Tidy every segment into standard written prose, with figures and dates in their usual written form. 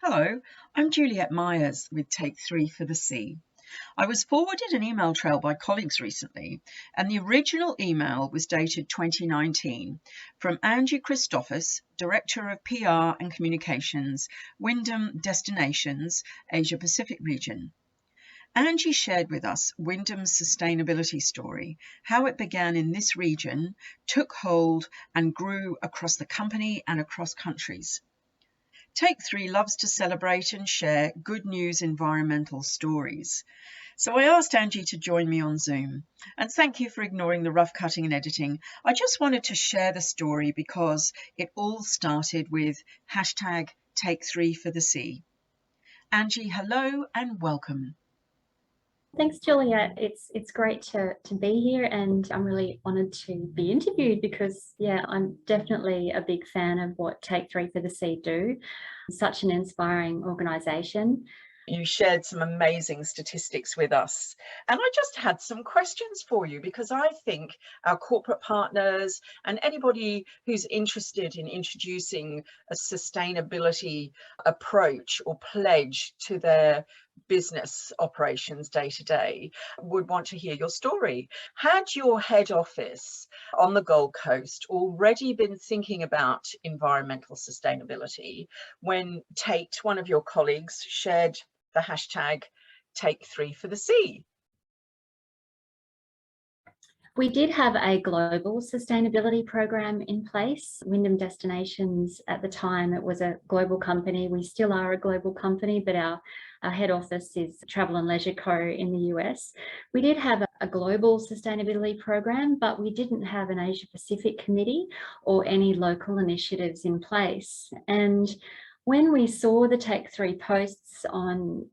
Hello, I'm Juliette Myers with Take 3 for the Sea. I was forwarded an email trail by colleagues recently, and the original email was dated 2019 from Angie Christofis, Director of PR and Communications, Wyndham Destinations Asia Pacific region. Angie shared with us Wyndham's sustainability story, how it began in this region, took hold, and grew across the company and across countries. Take 3 loves to celebrate and share good news environmental stories. So I asked Angie to join me on Zoom. And thank you for ignoring the rough cutting and editing. I just wanted to share the story because it all started with hashtag Take 3 for the Sea. Angie, hello and welcome. Thanks, Juliette. It's great to be here, and I'm really honoured to be interviewed because, yeah, I'm definitely a big fan of what Take 3 for the Sea do. Such an inspiring organisation. You shared some amazing statistics with us. And I just had some questions for you because I think our corporate partners and anybody who's interested in introducing a sustainability approach or pledge to their business operations day to day would want to hear your story. Had your head office on the Gold Coast already been thinking about environmental sustainability when Tate, one of your colleagues, shared the hashtag Take 3 for the Sea? We did have a global sustainability program in place. Wyndham Destinations at the time, it was a global company. We still are a global company, but our head office is Travel and Leisure Co. in the US. We did have a global sustainability program, but we didn't have an Asia Pacific committee or any local initiatives in place. And when we saw the Take 3 posts on,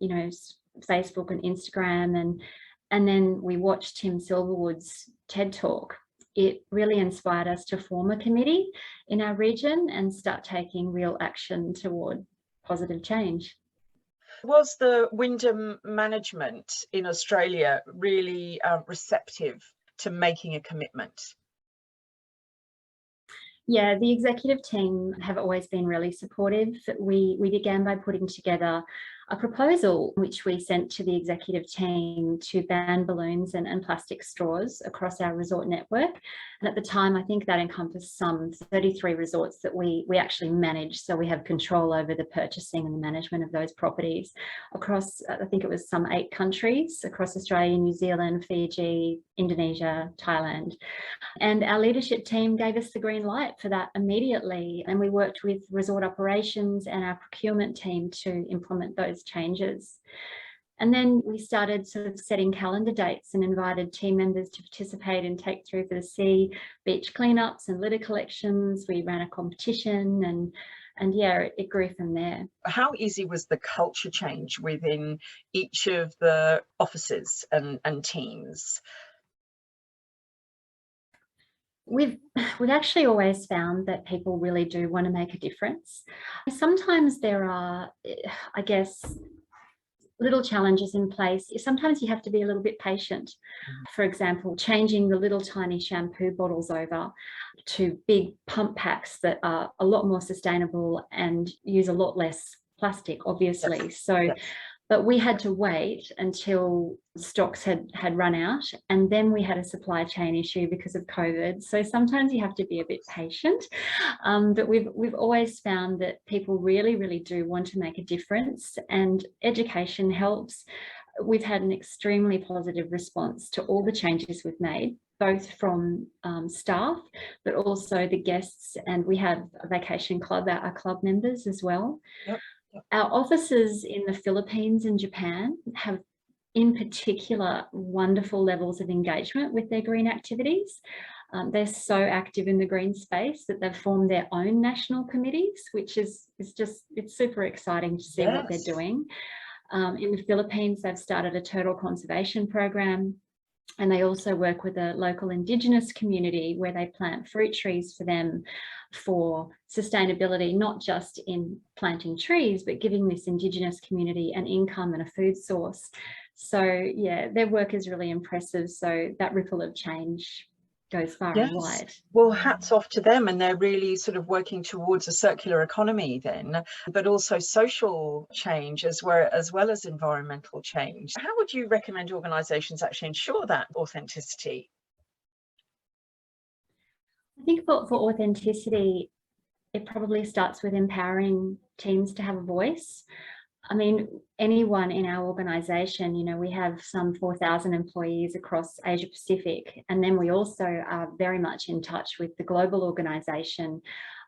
Facebook and Instagram, and then we watched Tim Silverwood's TED Talk, it really inspired us to form a committee in our region and start taking real action toward positive change. Was the Wyndham management in Australia really receptive to making a commitment? Yeah, the executive team have always been really supportive. We began by putting together a proposal which we sent to the executive team to ban balloons and plastic straws across our resort network. And at the time, I think that encompassed some 33 resorts that we actually manage. So we have control over the purchasing and the management of those properties across, I think it was some 8 countries across Australia, New Zealand, Fiji, Indonesia, Thailand. And our leadership team gave us the green light for that immediately. And we worked with resort operations and our procurement team to implement those changes. And then we started sort of setting calendar dates and invited team members to participate in Take 3 for the Sea, beach cleanups and litter collections. We ran a competition and yeah, it grew from there. How easy was the culture change within each of the offices and teams? We've actually always found that people really do want to make a difference. Sometimes there are, I guess, little challenges in place. Sometimes you have to be a little bit patient. For example, changing the little tiny shampoo bottles over to big pump packs that are a lot more sustainable and use a lot less plastic, obviously. Yes. So. Yes. But we had to wait until stocks had run out, and then we had a supply chain issue because of COVID. So sometimes you have to be a bit patient, but we've always found that people really, really do want to make a difference, and education helps. We've had an extremely positive response to all the changes we've made, both from staff, but also the guests, and we have a vacation club, our club members as well. Yep. Our offices in the Philippines and Japan have, in particular, wonderful levels of engagement with their green activities. They're so active in the green space that they've formed their own national committees, which is just, it's super exciting to see what they're doing. In the Philippines, they've started a turtle conservation program. And they also work with a local Indigenous community where they plant fruit trees for them for sustainability, not just in planting trees, but giving this Indigenous community an income and a food source. So yeah, their work is really impressive. So that ripple of change goes far and Yes. wide. Well, hats off to them, and they're really sort of working towards a circular economy then, but also social change as well as environmental change. How would you recommend organisations actually ensure that authenticity? I think for authenticity, it probably starts with empowering teams to have a voice. I mean, anyone in our organisation, you know, we have some 4,000 employees across Asia Pacific, and then we also are very much in touch with the global organisation,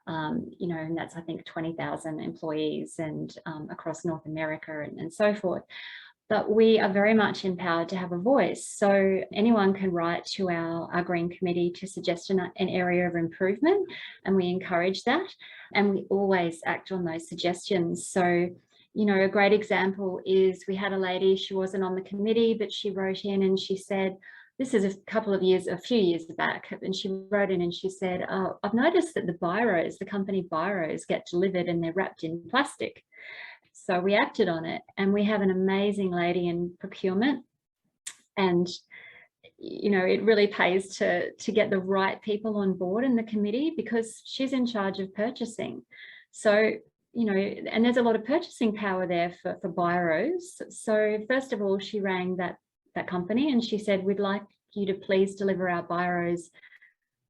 you know, and that's, I think, 20,000 employees and across North America and so forth. But we are very much empowered to have a voice. So anyone can write to our Green Committee to suggest an area of improvement, and we encourage that. And we always act on those suggestions. So, you know, a great example is we had a lady, she wasn't on the committee, but she wrote in and she said, this is a few years back, and she wrote in and she said, oh, I've noticed that the company biros get delivered and they're wrapped in plastic. So we acted on it, and we have an amazing lady in procurement, and you know, it really pays to get the right people on board in the committee because she's in charge of purchasing. So, you know, and there's a lot of purchasing power there for biros. So first of all, she rang that company and she said, we'd like you to please deliver our biros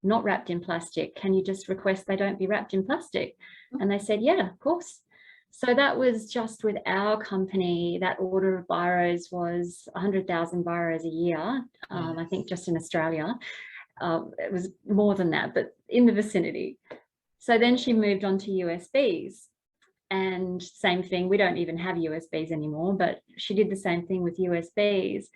not wrapped in plastic. Can you just request they don't be wrapped in plastic? And they said, yeah, of course. So that was just with our company, that order of biros was 100,000 biros a year, I think just in Australia. It was more than that, but in the vicinity. So then she moved on to USBs, and same thing, we don't even have USBs anymore, but she did the same thing with USBs.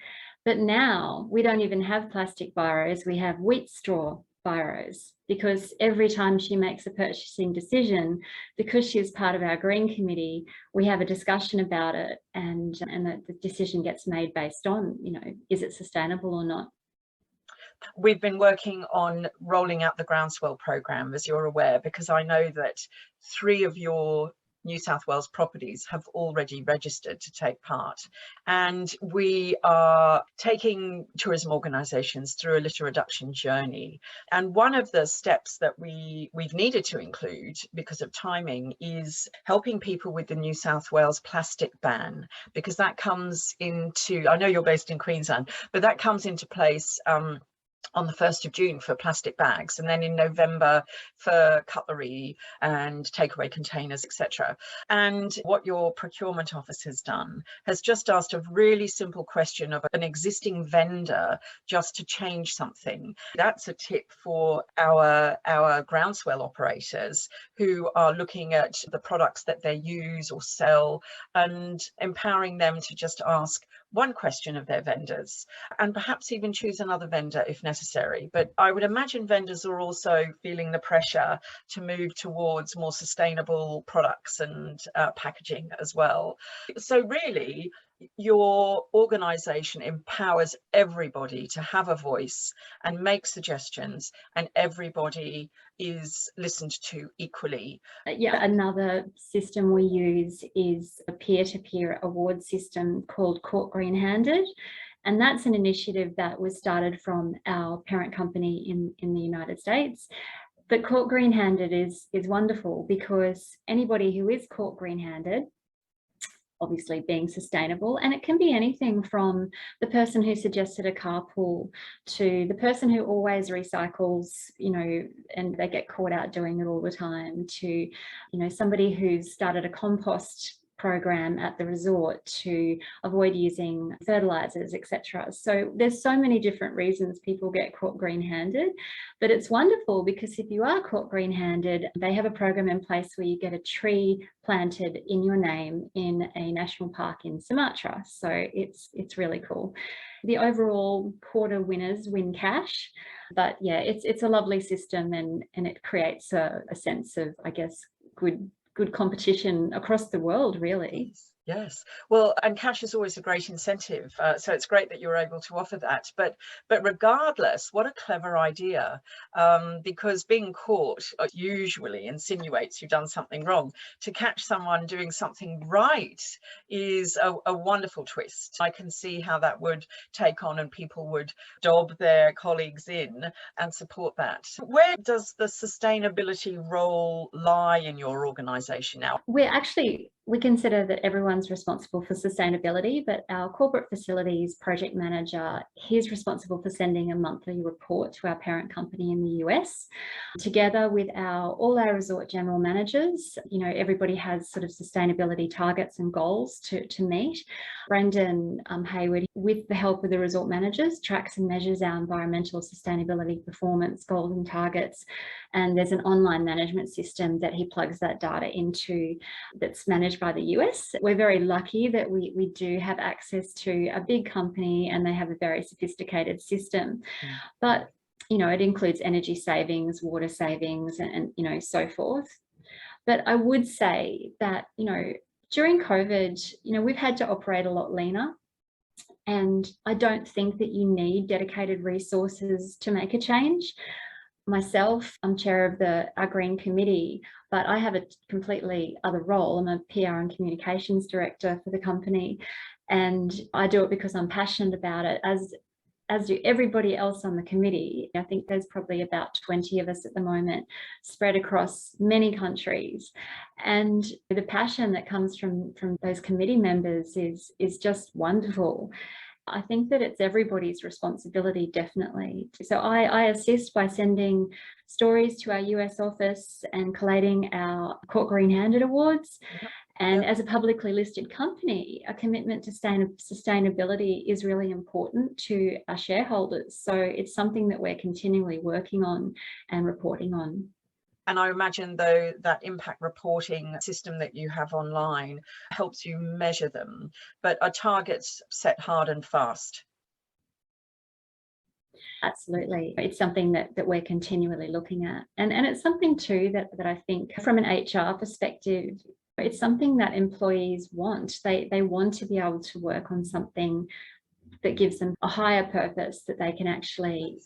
But now we don't even have plastic biros, we have wheat straw biros, because every time she makes a purchasing decision, because she's part of our Green Committee, we have a discussion about it, and the decision gets made based on, you know, is it sustainable or not? We've been working on rolling out the groundswell program, as you're aware, because I know that 3 of your New South Wales properties have already registered to take part, and we are taking tourism organisations through a litter reduction journey. And one of the steps that we've needed to include because of timing is helping people with the New South Wales plastic ban, because that comes into, I know you're based in Queensland, but that comes into place on the 1st of June for plastic bags, and then in November for cutlery and takeaway containers, etc. And what your procurement office has done has just asked a really simple question of an existing vendor just to change something. That's a tip for our groundswell operators who are looking at the products that they use or sell, and empowering them to just ask one question of their vendors, and perhaps even choose another vendor if necessary. But I would imagine vendors are also feeling the pressure to move towards more sustainable products and packaging as well. So really, your organisation empowers everybody to have a voice and make suggestions, and everybody is listened to equally. Yeah, another system we use is a peer-to-peer award system called Caught Green-Handed. And that's an initiative that was started from our parent company in the United States. But Caught Green-Handed is wonderful because anybody who is caught green-handed, obviously being sustainable, and it can be anything from the person who suggested a carpool to the person who always recycles, you know, and they get caught out doing it all the time, to, you know, somebody who's started a compost program at the resort to avoid using fertilizers, etc. So there's so many different reasons people get caught green-handed, but it's wonderful because if you are caught green-handed, they have a program in place where you get a tree planted in your name in a national park in Sumatra. So it's really cool. The overall quarter winners win cash, but yeah, it's a lovely system, and it creates a sense of, I guess, good competition across the world, really. Yes, well, and cash is always a great incentive, so it's great that you're able to offer that. But regardless, what a clever idea, because being caught usually insinuates you've done something wrong. To catch someone doing something right is a wonderful twist. I can see how that would take on, and people would dob their colleagues in and support that. Where does the sustainability role lie in your organisation now? We consider that everyone's responsible for sustainability, but our corporate facilities project manager, he's responsible for sending a monthly report to our parent company in the US. Together with all our resort general managers, everybody has sort of sustainability targets and goals to meet. Brendan Hayward, with the help of the resort managers, tracks and measures our environmental sustainability performance goals and targets. And there's an online management system that he plugs that data into that's managed by the US. We're very lucky that we do have access to a big company and they have a very sophisticated system. But it includes energy savings, water savings, and so forth. But I would say that during COVID, we've had to operate a lot leaner. And I don't think that you need dedicated resources to make a change. Myself, I'm chair of our Green Committee, but I have a completely other role. I'm a PR and communications director for the company, and I do it because I'm passionate about it, as do everybody else on the committee. I think there's probably about 20 of us at the moment, spread across many countries. And the passion that comes from those committee members is just wonderful. I think that it's everybody's responsibility, definitely. So I assist by sending stories to our US office and collating our Court Green Handed Awards. Yep. And as a publicly listed company, a commitment to sustainability is really important to our shareholders. So it's something that we're continually working on and reporting on. And I imagine, though, that impact reporting system that you have online helps you measure them, but are targets set hard and fast? Absolutely. It's something that we're continually looking at. And it's something too that I think from an HR perspective, it's something that employees want. They want to be able to work on something that gives them a higher purpose that they can actually,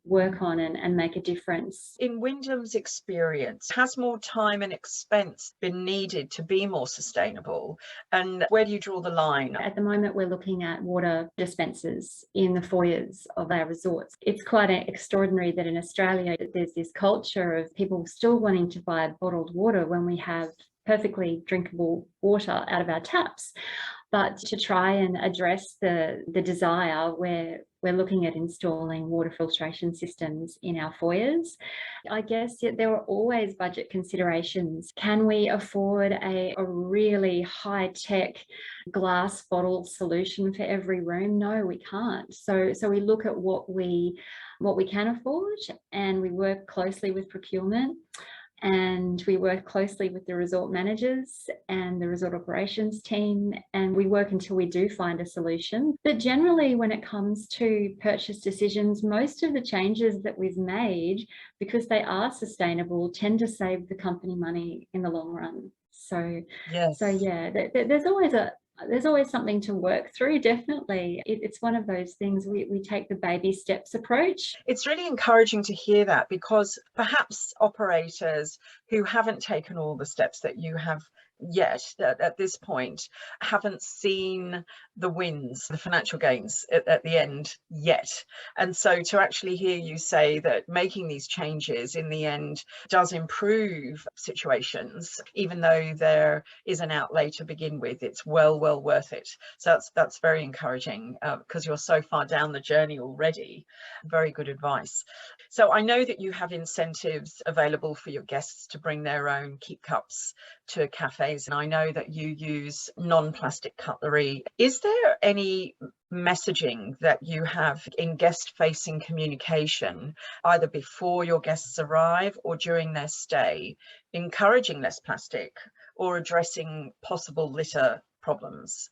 work on and make a difference. In Wyndham's experience, has more time and expense been needed to be more sustainable? And where do you draw the line? At the moment, we're looking at water dispensers in the foyers of our resorts. It's quite extraordinary that in Australia, there's this culture of people still wanting to buy bottled water when we have perfectly drinkable water out of our taps. But to try and address the desire, we're looking at installing water filtration systems in our foyers. I guess there are always budget considerations. Can we afford a really high-tech glass bottle solution for every room? No, we can't. So we look at what we can afford, and we work closely with procurement. And we work closely with the resort managers and the resort operations team, and we work until we do find a solution. But generally, when it comes to purchase decisions, most of the changes that we've made, because they are sustainable, tend to save the company money in the long run. So, yes. So yeah, there's always something to work through, definitely. It's one of those things, we take the baby steps approach. It's really encouraging to hear that, because perhaps operators who haven't taken all the steps that you have yet at this point haven't seen the wins, the financial gains at the end yet. And so to actually hear you say that making these changes in the end does improve situations, even though there is an outlay to begin with, it's well worth it. So that's very encouraging, because you're so far down the journey already. Very good advice. So I know that you have incentives available for your guests to bring their own keep cups to cafes, and I know that you use non-plastic cutlery. Is there any messaging that you have in guest-facing communication, either before your guests arrive or during their stay, encouraging less plastic or addressing possible litter problems?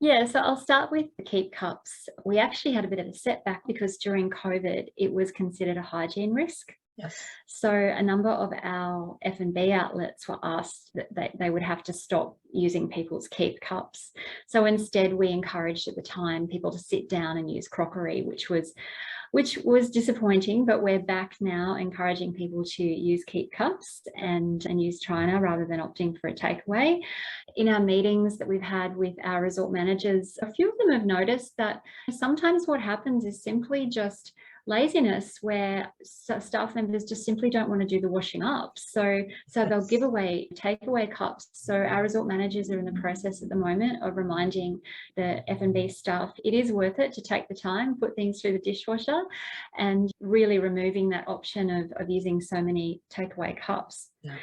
Yeah, so I'll start with the keep cups. We actually had a bit of a setback because during COVID, it was considered a hygiene risk. Yes. So a number of our F&B outlets were asked that they would have to stop using people's keep cups. So instead, we encouraged at the time people to sit down and use crockery, which was disappointing, but we're back now encouraging people to use keep cups and use china rather than opting for a takeaway. In our meetings that we've had with our resort managers, a few of them have noticed that sometimes what happens is simply just laziness, where staff members just simply don't want to do the washing up. So they'll give away takeaway cups. So our resort managers are in the process at the moment of reminding the F&B staff it is worth it to take the time, put things through the dishwasher, and really removing that option of using so many takeaway cups. Yeah.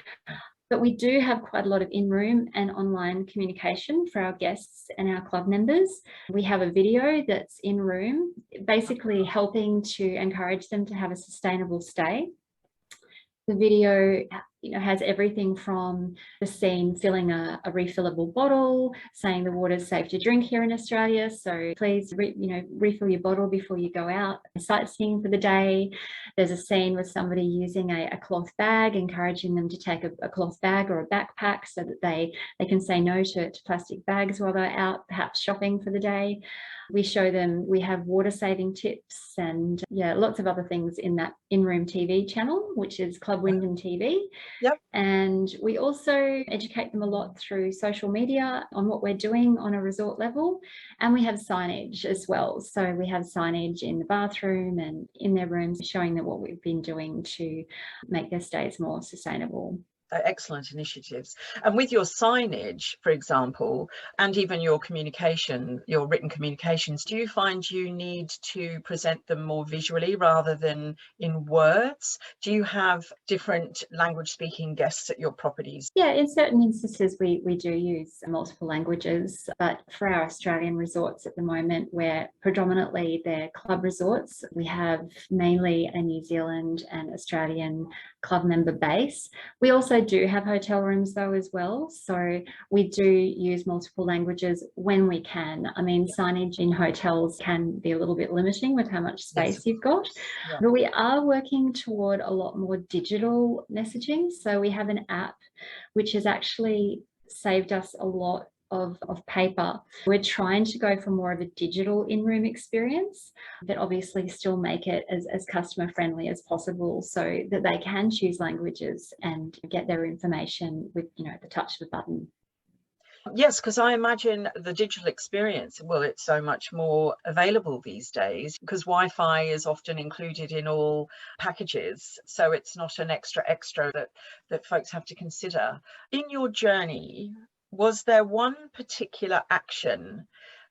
But we do have quite a lot of in-room and online communication for our guests and our club members. We have a video that's in-room, basically helping to encourage them to have a sustainable stay. The video, has everything from the scene filling a refillable bottle, saying the water's safe to drink here in Australia, so please, refill your bottle before you go out sightseeing for the day. There's a scene with somebody using a cloth bag, encouraging them to take a cloth bag or a backpack so that they can say no to plastic bags while they're out, perhaps shopping for the day. We show them, we have water saving tips and lots of other things in that in-room TV channel, which is Club Wyndham TV. Yep. And we also educate them a lot through social media on what we're doing on a resort level. And we have signage as well. So we have signage in the bathroom and in their rooms showing them what we've been doing to make their stays more sustainable. Excellent initiatives. And with your signage, for example, and even your communication, your written communications, do you find you need to present them more visually rather than in words? Do you have different language speaking guests at your properties? Yeah, in certain instances we do use multiple languages, but for our Australian resorts at the moment, where predominantly they're club resorts, we have mainly a New Zealand and Australian club member base. We also do have hotel rooms though as well, so we do use multiple languages when we can. I mean, signage in hotels can be a little bit limiting with how much space you've got, but we are working toward a lot more digital messaging. So we have an app which has actually saved us a lot of paper. We're trying to go for more of a digital in-room experience, but obviously still make it as customer friendly as possible so that they can choose languages and get their information with the touch of a button. Yes, because I imagine the digital experience, well, it's so much more available these days because Wi-Fi is often included in all packages. So it's not an extra that folks have to consider. In your journey, was there one particular action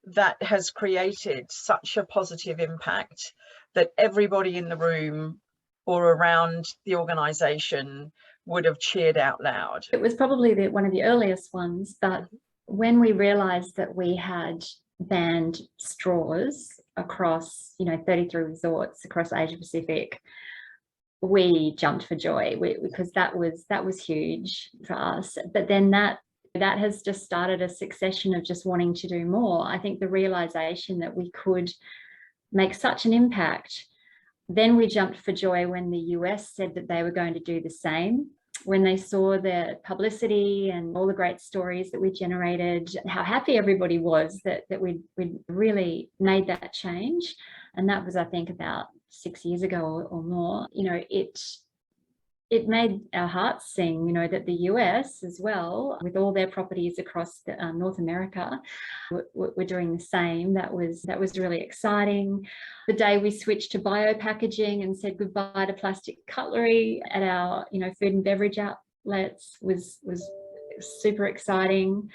that has created such a positive impact that everybody in the room or around the organisation would have cheered out loud? It was probably one of the earliest ones, but when we realised that we had banned straws across 33 resorts across Asia Pacific, we jumped for joy because that was huge for us. But then that has just started a succession of just wanting to do more. I think the realisation that we could make such an impact, then we jumped for joy when the US said that they were going to do the same. When they saw the publicity and all the great stories that we generated, how happy everybody was that we'd really made that change. And that was, I think, about 6 years ago or more. It made our hearts sing, that the US as well, with all their properties across North America, were doing the same. That was really exciting. The day we switched to bio-packaging and said goodbye to plastic cutlery at our, food and beverage outlets was super exciting.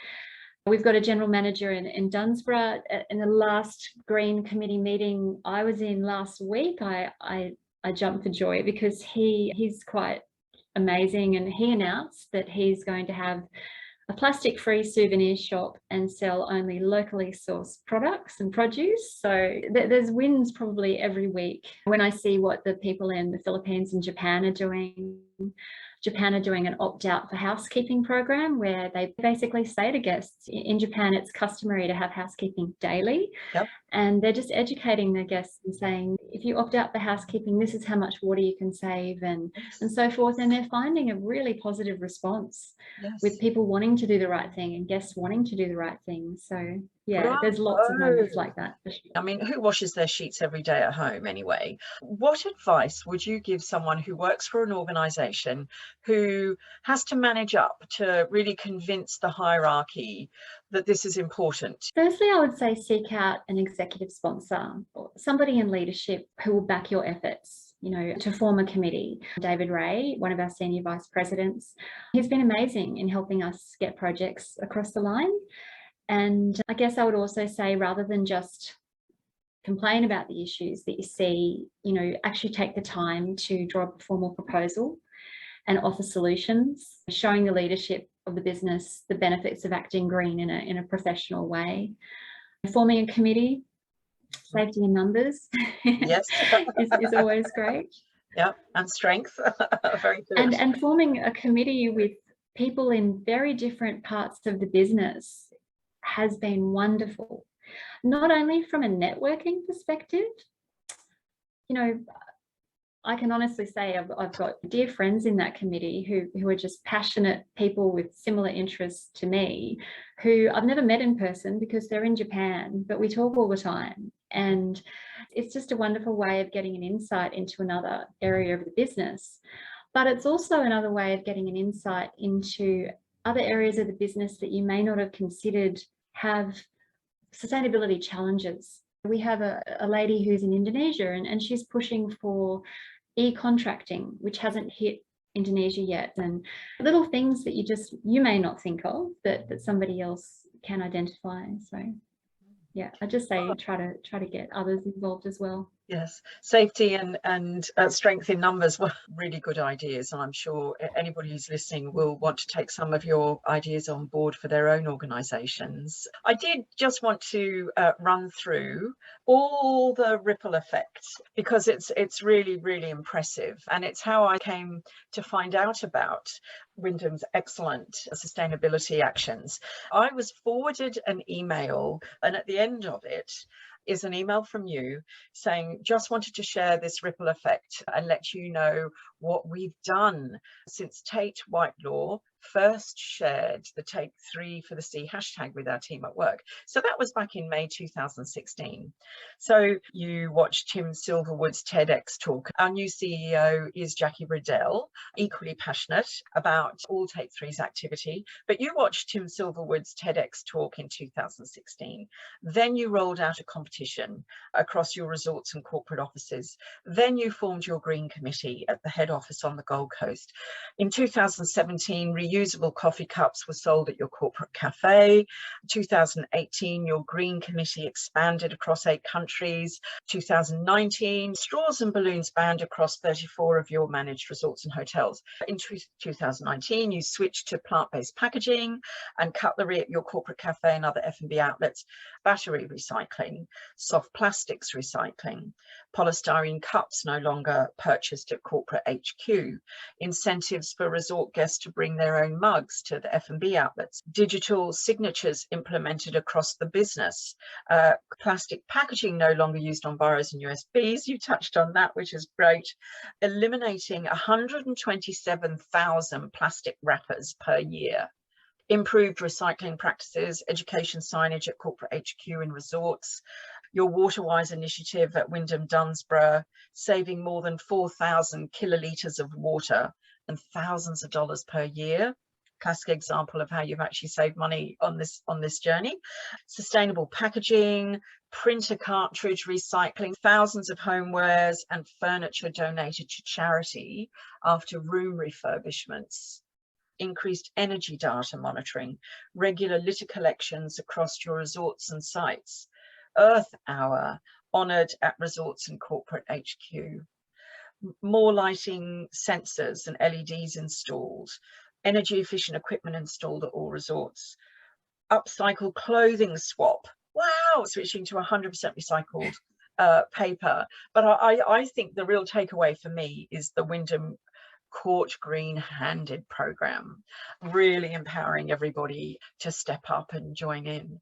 We've got a general manager in Dunsborough. In the last Green Committee meeting I was in last week, I jumped for joy because he's quite amazing, and he announced that he's going to have a plastic-free souvenir shop and sell only locally sourced products and produce. So there's wins probably every week. When I see what the people in the Philippines and Japan are doing, Japan are doing an opt-out for housekeeping program where they basically say to guests, in Japan it's customary to have housekeeping daily. Yep. And they're just educating their guests and saying, if you opt out for housekeeping, this is how much water you can save, and so forth. And they're finding a really positive response with people wanting to do the right thing and guests wanting to do the right thing. So yeah, there's lots of moments like that for sure. I mean, who washes their sheets every day at home anyway? What advice would you give someone who works for an organisation who has to manage up to really convince the hierarchy that this is important? Firstly, I would say seek out an executive sponsor or somebody in leadership who will back your efforts, you know, to form a committee. David Ray, one of our senior vice presidents, he's been amazing in helping us get projects across the line. And I guess I would also say, rather than just complain about the issues that you see, you know, actually take the time to draw up a formal proposal and offer solutions, showing the leadership of the business the benefits of acting green in a professional way. Forming a committee, safety in numbers, yes, is always great. Yeah, and strength. Very good. And forming a committee with people in very different parts of the business has been wonderful, not only from a networking perspective. You know, I can honestly say I've got dear friends in that committee who are just passionate people with similar interests to me, who I've never met in person because they're in Japan, but we talk all the time. And it's just a wonderful way of getting an insight into another area of the business. But it's also another way of getting an insight into other areas of the business that you may not have considered have sustainability challenges. We have a lady who's in Indonesia and she's pushing for e-contracting, which hasn't hit Indonesia yet, and little things that you may not think of that somebody else can identify. So yeah, I just say try to get others involved as well. Yes, safety and strength in numbers were really good ideas, and I'm sure anybody who's listening will want to take some of your ideas on board for their own organisations. I did just want to run through all the ripple effects because it's really, really impressive, and it's how I came to find out about Wyndham's excellent sustainability actions. I was forwarded an email, and at the end of it is an email from you saying, just wanted to share this ripple effect and let you know what we've done since Tate Whitelaw first shared the Take 3 for the Sea hashtag with our team at work. So that was back in May 2016. So you watched Tim Silverwood's TEDx talk. Our new CEO is Jackie Riddell, equally passionate about all Take 3's activity. But you watched Tim Silverwood's TEDx talk in 2016. Then you rolled out a competition across your resorts and corporate offices. Then you formed your Green Committee at the head office on the Gold Coast. In 2017, reusable coffee cups were sold at your corporate cafe. 2018, your Green Committee expanded across 8 countries. 2019, straws and balloons banned across 34 of your managed resorts and hotels. In 2019, you switched to plant-based packaging and cutlery at your corporate cafe and other F&B outlets, battery recycling, soft plastics recycling, polystyrene cups no longer purchased at corporate HQ, incentives for resort guests to bring their own mugs to the F&B outlets, digital signatures implemented across the business, plastic packaging no longer used on borrows and USBs, you touched on that, which is great, eliminating 127,000 plastic wrappers per year, improved recycling practices, education signage at corporate HQ and resorts, your WaterWise initiative at Wyndham Dunsborough, saving more than 4,000 kilolitres of water and thousands of dollars per year. Classic example of how you've actually saved money on this journey. Sustainable packaging, printer cartridge recycling, thousands of homewares and furniture donated to charity after room refurbishments. Increased energy data monitoring, regular litter collections across your resorts and sites, Earth Hour honoured at resorts and corporate HQ, more lighting sensors and LEDs installed, energy efficient equipment installed at all resorts, upcycled clothing swap, wow, switching to 100% recycled paper. But I think the real takeaway for me is the Wyndham Court Green Handed program, really empowering everybody to step up and join in.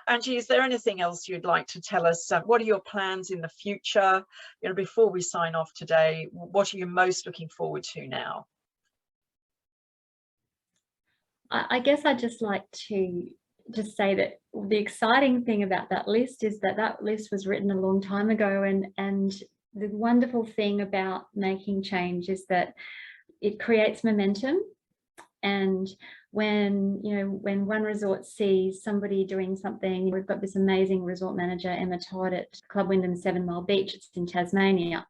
Angie, is there anything else you'd like to tell us? What are your plans in the future? You know, before we sign off today, what are you most looking forward to now? I guess I'd just like to just say that the exciting thing about that list is that that list was written a long time ago, and the wonderful thing about making change is that it creates momentum. And when one resort sees somebody doing something, we've got this amazing resort manager, Emma Todd, at Club Wyndham 7 Mile Beach. It's in Tasmania,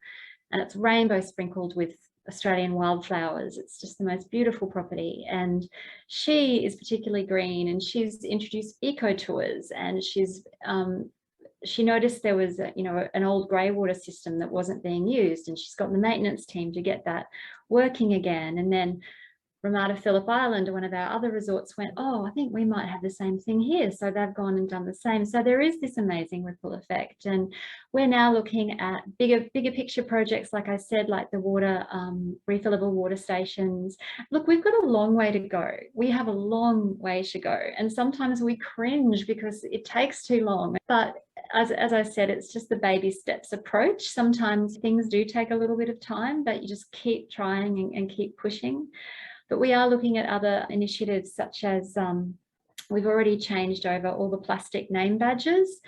and it's rainbow sprinkled with Australian wildflowers. It's just the most beautiful property, and she is particularly green, and she's introduced eco tours, and she noticed there was an old grey water system that wasn't being used, and she's got the maintenance team to get that working again. And then Ramada Phillip Island, one of our other resorts, went, oh, I think we might have the same thing here. So they've gone and done the same. So there is this amazing ripple effect. And we're now looking at bigger picture projects, like I said, like the water, refillable water stations. Look, we've got a long way to go. We have a long way to go. And sometimes we cringe because it takes too long. But as I said, it's just the baby steps approach. Sometimes things do take a little bit of time, but you just keep trying and keep pushing. But we are looking at other initiatives, such as we've already changed over all the plastic name badges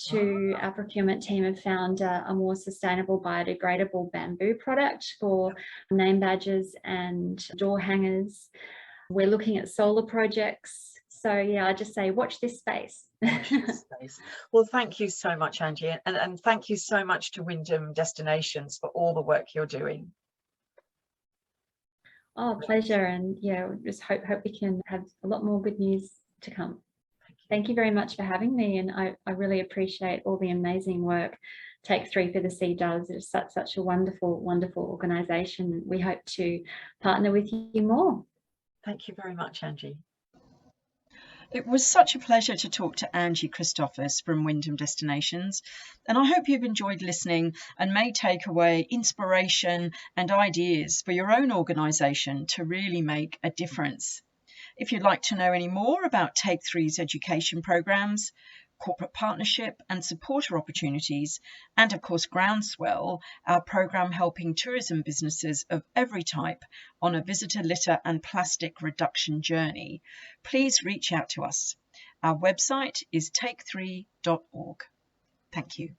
to our procurement team have found a more sustainable biodegradable bamboo product for name badges and door hangers. We're looking at solar projects. So yeah, I just say watch this space. Watch this space. Well, thank you so much, Angie, and thank you so much to Wyndham Destinations for all the work you're doing. Oh, pleasure. And yeah, just hope we can have a lot more good news to come. Thank you very much for having me. And I really appreciate all the amazing work Take 3 for the Sea does. It's such a wonderful, wonderful organisation. We hope to partner with you more. Thank you very much, Angie. It was such a pleasure to talk to Angie Christofis from Wyndham Destinations, and I hope you've enjoyed listening and may take away inspiration and ideas for your own organisation to really make a difference. If you'd like to know any more about Take 3's education programmes, corporate partnership and supporter opportunities, and of course Groundswell, our programme helping tourism businesses of every type on a visitor litter and plastic reduction journey, please reach out to us. Our website is take3.org. Thank you.